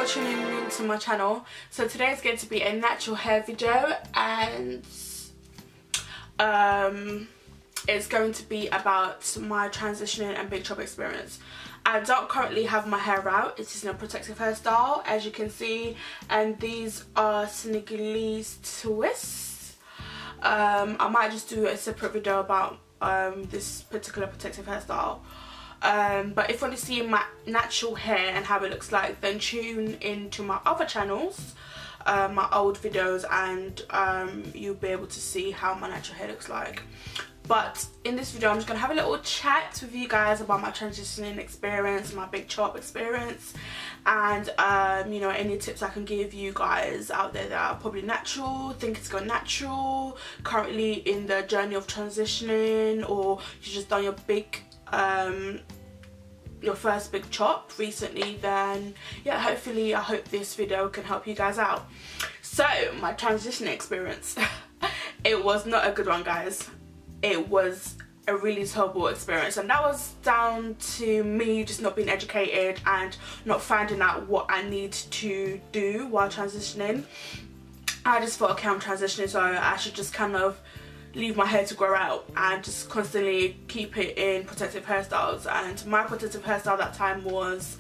tuning into my channel. So today is going to be a natural hair video, and it's going to be about my transitioning and big chop experience. I don't currently have my hair out. It is in a protective hairstyle, as you can see, and these are Senegalese twists. I might just do a separate video about this particular protective hairstyle. But if you want to see my natural hair and how it looks like, then tune into my other channels, my old videos, and you'll be able to see how my natural hair looks like. But in this video I'm just going to have a little chat with you guys about my transitioning experience, my big chop experience, and you know, any tips I can give you guys out there that are probably natural, think it's gone natural, currently in the journey of transitioning, or you just done your first big chop recently. Then yeah, hopefully I hope this video can help you guys out. So my transitioning experience, it was not a good one, guys. It was a really terrible experience, and that was down to me just not being educated and not finding out what I need to do while transitioning. I just thought, okay, I'm transitioning, so I should just kind of leave my hair to grow out and just constantly keep it in protective hairstyles. And my protective hairstyle that time was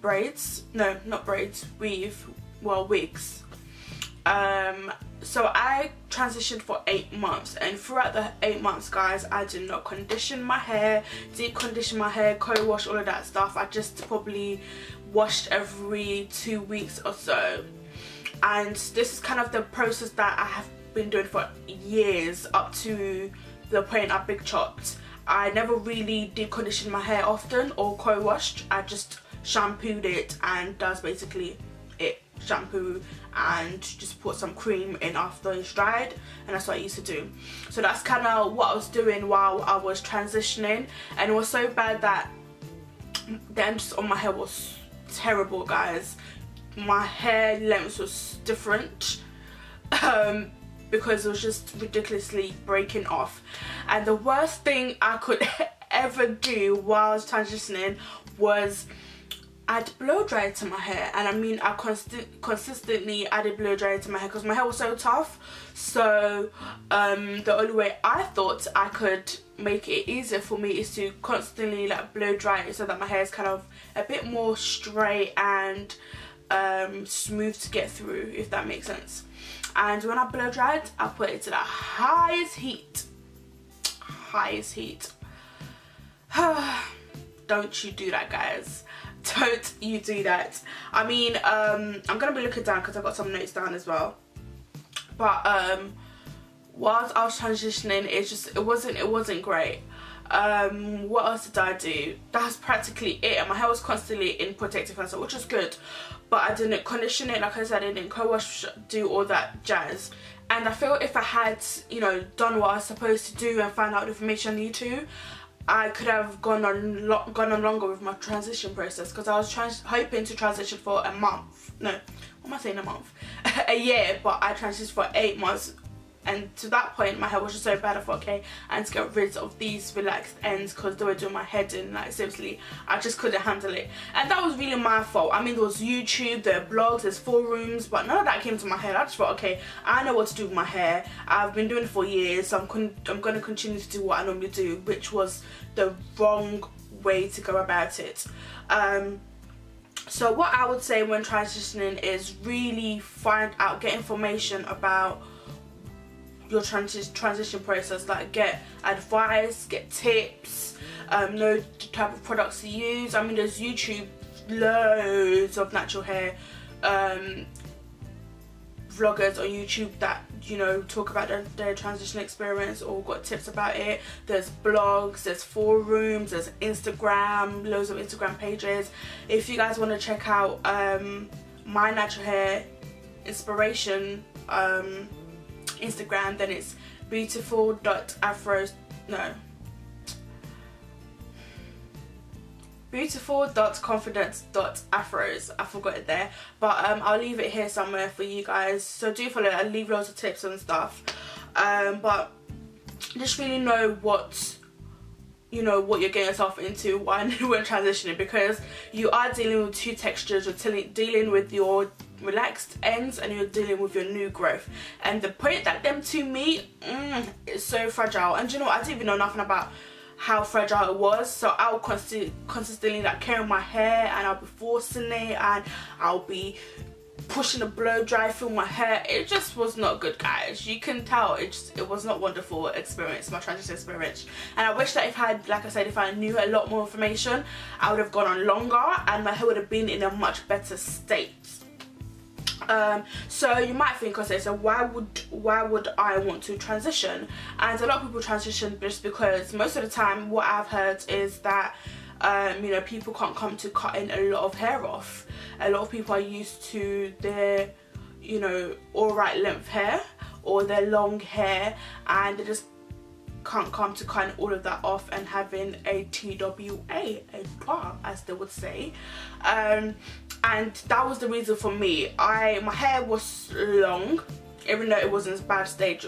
braids. No, not braids, wigs. So I transitioned for 8 months, and throughout the 8 months, guys, I did not condition my hair, deep condition my hair, co-wash, all of that stuff. I just probably washed every 2 weeks or so. And this is kind of the process that I have been doing for years, up to the point I big chopped. I never really did condition my hair often or co-washed. I just shampooed it, and that's basically it. Shampoo and just put some cream in after it's dried, and that's what I used to do. So that's kind of what I was doing while I was transitioning, and it was so bad that the ends on my hair was terrible, guys. My hair length was different because it was just ridiculously breaking off. And the worst thing I could ever do while I was transitioning was I'd blow dry to my hair. And I mean, I consistently added blow dry to my hair because my hair was so tough. So the only way I thought I could make it easier for me is to constantly like blow dry it, so that my hair is kind of a bit more straight and smooth to get through, if that makes sense. And when I blow dried, I put it to the highest heat. Don't you do that, guys. Don't you do that. I mean, I'm gonna be looking down because I've got some notes down as well. But whilst I was transitioning, it wasn't great. What else did I do? That's practically it. And my hair was constantly in protective hairstyle, which was good, but I didn't condition it. Like I said, I didn't co-wash, do all that jazz. And I feel if I had, you know, done what I was supposed to do and found out the information I need to, I could have gone on longer with my transition process, because I was hoping to transition for a month. No, what am I saying, a month? A year, but I transitioned for 8 months. And to that point, my hair was just so bad. I thought, okay, I need to get rid of these relaxed ends because they were doing my head in. Like, seriously, I just couldn't handle it. And that was really my fault. I mean, there was YouTube, there are blogs, there's forums, but none of that came to my head. I just thought, okay, I know what to do with my hair. I've been doing it for years, so I'm going to continue to do what I normally do, which was the wrong way to go about it. So what I would say when transitioning is really get information about your transition process. Like, get advice, get tips, know the type of products to use. I mean, there's YouTube, loads of natural hair vloggers on YouTube that, you know, talk about their transition experience or got tips about it. There's blogs, there's forums, there's Instagram, loads of Instagram pages. If you guys want to check out my natural hair inspiration Instagram, then it's beautiful.confidence.afros. I forgot it there, but I'll leave it here somewhere for you guys, so do follow it. I'll leave loads of tips and stuff, but just really know what you know what you're getting yourself into when transitioning, because you are dealing with two textures. You're dealing with your relaxed ends and you're dealing with your new growth, and the point that them two meet is so fragile. And you know, I didn't even know nothing about how fragile it was, so I'll consistently like carrying my hair, and I'll be forcing it, and I'll be pushing a blow dry through my hair. It just was not good, guys. You can tell it was not wonderful experience, my transition experience. And I wish that if I had, like I said, if I knew a lot more information, I would have gone on longer and my hair would have been in a much better state. So you might think, okay, so why would I want to transition? And a lot of people transition just because most of the time what I've heard is that you know, people can't come to cutting a lot of hair off. A lot of people are used to their, you know, alright length hair or their long hair, and they just can't come to cutting all of that off and having a TWA, a bar as they would say. And that was the reason for me. My hair was long, even though it wasn't bad stage,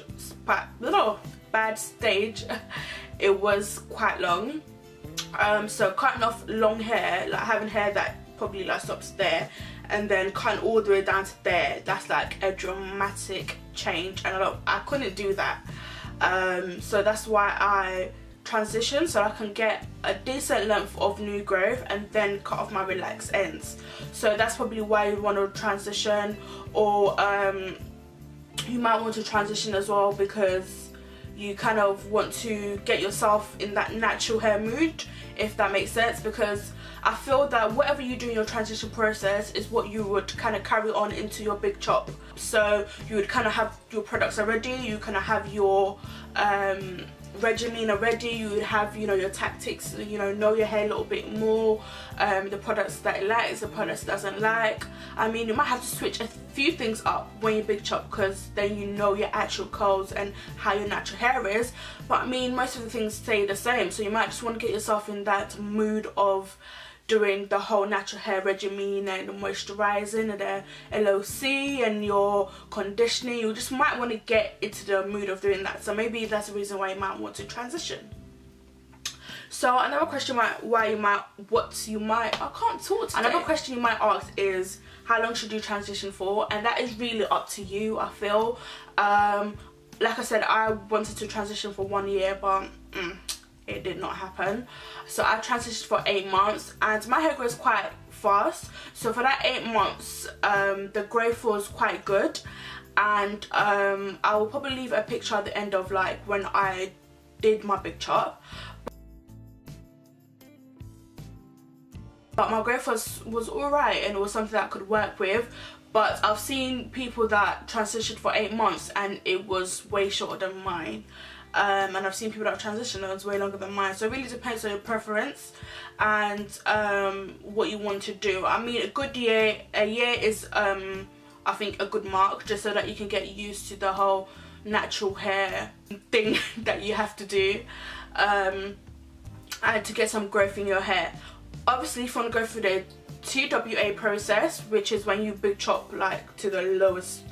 it was quite long. So cutting off long hair, like having hair that probably like stops there, and then cutting all the way down to there, that's like a dramatic change, and I couldn't do that. So that's why I transition, so I can get a decent length of new growth and then cut off my relaxed ends. So that's probably why you want to transition. Or you might want to transition as well because you kind of want to get yourself in that natural hair mood, if that makes sense, because I feel that whatever you do in your transition process is what you would kind of carry on into your big chop. So you would kind of have your products already, you kind of have your regimen already, you would have, you know, your tactics, you know your hair a little bit more, the products that it likes, the products it doesn't like. I mean, you might have to switch a few things up when you big chop, because then you know your actual curls and how your natural hair is. But I mean, most of the things stay the same, so you might just want to get yourself in that mood of doing the whole natural hair regimen and the moisturizing and the LOC and your conditioning. You just might want to get into the mood of doing that, so maybe that's the reason why you might want to transition. So another question another question you might ask is, how long should you transition for? And that is really up to you, I feel. Like I said, I wanted to transition for 1 year, but it did not happen. So I transitioned for 8 months, and my hair grows quite fast. So for that 8 months, the growth was quite good, and I will probably leave a picture at the end of like when I did my big chop. But my growth was alright, and it was something that I could work with. But I've seen people that transitioned for 8 months and it was way shorter than mine. And I've seen people that have transitioned that was way longer than mine. So it really depends on your preference and what you want to do. I mean, a year is I think a good mark, just so that you can get used to the whole natural hair thing that you have to do, and to get some growth in your hair. Obviously, if you want to go through the TWA process, which is when you big chop like to the lowest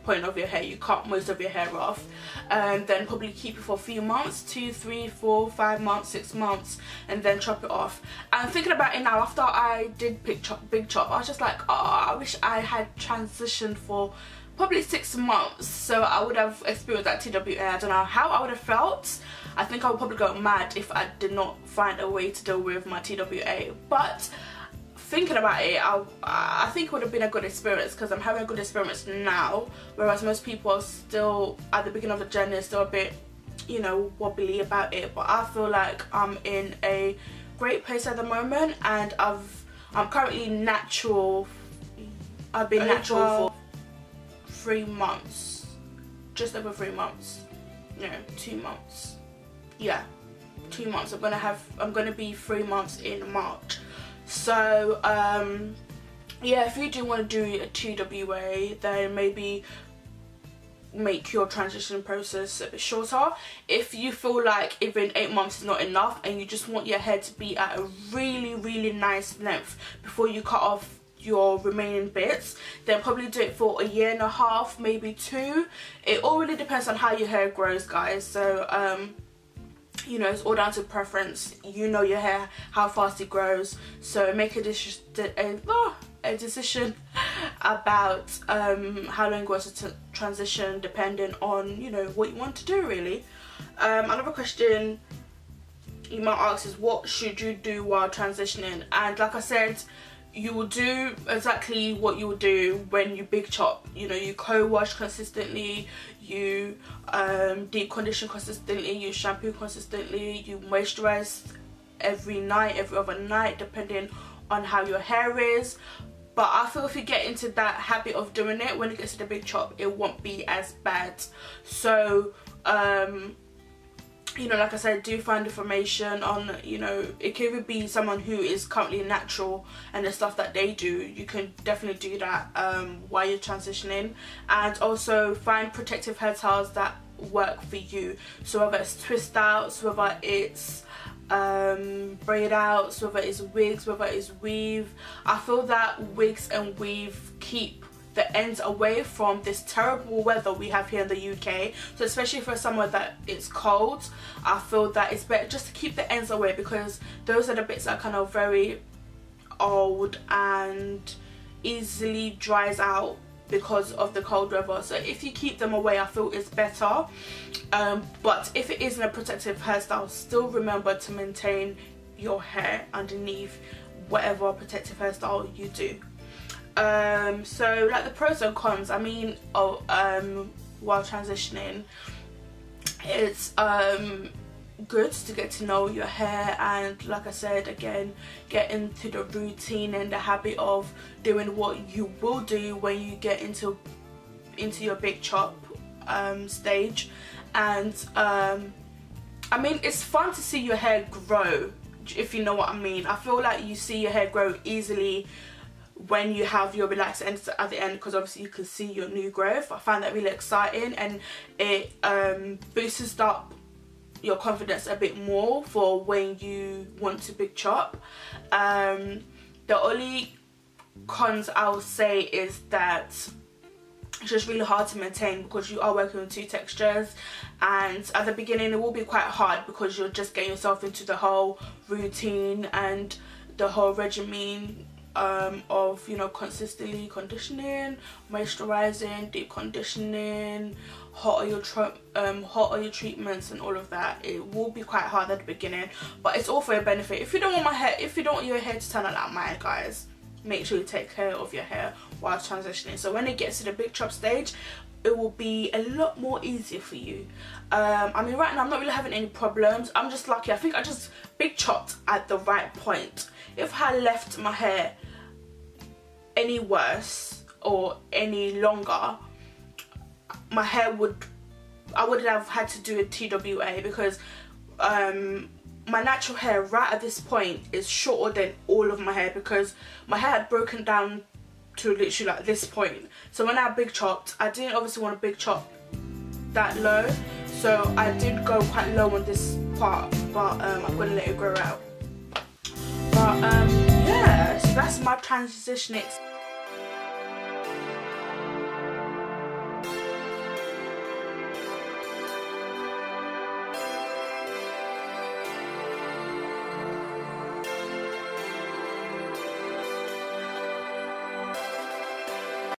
point of your hair, you cut most of your hair off, and then probably keep it for a few months, 2, 3, 4, 5 months, 6 months, and then chop it off. And thinking about it now, after I did big chop, I was just like, oh, I wish I had transitioned for probably 6 months, so I would have experienced that TWA. I don't know how I would have felt. I think I would probably go mad if I did not find a way to deal with my TWA. But thinking about it, I think it would have been a good experience, because I'm having a good experience now, whereas most people are still at the beginning of the journey, still a bit, you know, wobbly about it. But I feel like I'm in a great place at the moment, and I'm currently natural. I've been natural for 3 months, just over 3 months. No, 2 months. Yeah, 2 months. I'm gonna be 3 months in March. So yeah, if you do want to do a TWA, then maybe make your transition process a bit shorter. If you feel like even 8 months is not enough and you just want your hair to be at a really nice length before you cut off your remaining bits, then probably do it for 1.5 years, maybe 2. It all really depends on how your hair grows, guys. So you know, it's all down to preference. You know your hair, how fast it grows, so make a decision about how long you want to transition, depending on, you know, what you want to do really. Another question you might ask is, what should you do while transitioning? And like I said, you will do exactly what you will do when you big chop. You know, you co-wash consistently, you deep condition consistently, you shampoo consistently, you moisturize every night, every other night, depending on how your hair is. But I feel if you get into that habit of doing it, when it gets to the big chop, it won't be as bad. So you know, like I said, do find information on, you know, it could even be someone who is currently natural and the stuff that they do. You can definitely do that while you're transitioning. And also find protective hairstyles that work for you. So whether it's twist outs, whether it's braid outs, whether it's wigs, whether it's weave. I feel that wigs and weave keep the ends away from this terrible weather we have here in the UK. So especially for summer that it's cold, I feel that it's better just to keep the ends away, because those are the bits that are kind of very old and easily dries out because of the cold weather. So if you keep them away, I feel it's better. But if it isn't a protective hairstyle, still remember to maintain your hair underneath whatever protective hairstyle you do. So like the pros and cons, I mean, while transitioning, it's good to get to know your hair, and like I said again, get into the routine and the habit of doing what you will do when you get into your big chop stage. And I mean, it's fun to see your hair grow, if you know what I mean. I feel like you see your hair grow easily when you have your relaxed ends at the end, because obviously you can see your new growth. I find that really exciting, and it boosts up your confidence a bit more for when you want to big chop. The only cons I'll say is that it's just really hard to maintain, because you are working with two textures, and at the beginning it will be quite hard because you're just getting yourself into the whole routine and the whole regimen of, you know, consistently conditioning, moisturizing, deep conditioning, hot oil treatments and all of that. It will be quite hard at the beginning, but it's all for your benefit. If you don't want your hair to turn out like mine, guys, make sure you take care of your hair while transitioning. So when it gets to the big chop stage, it will be a lot more easier for you. I mean, right now I'm not really having any problems. I'm just lucky. I think I just big chopped at the right point. If I left my hair any worse or any longer, my hair I would have had to do a TWA, because my natural hair right at this point is shorter than all of my hair, because my hair had broken down to literally like this point. So when I big chopped, I didn't obviously want to big chop that low, so I did go quite low on this part, but I'm gonna let it grow out. But yeah, so that's my transition experience.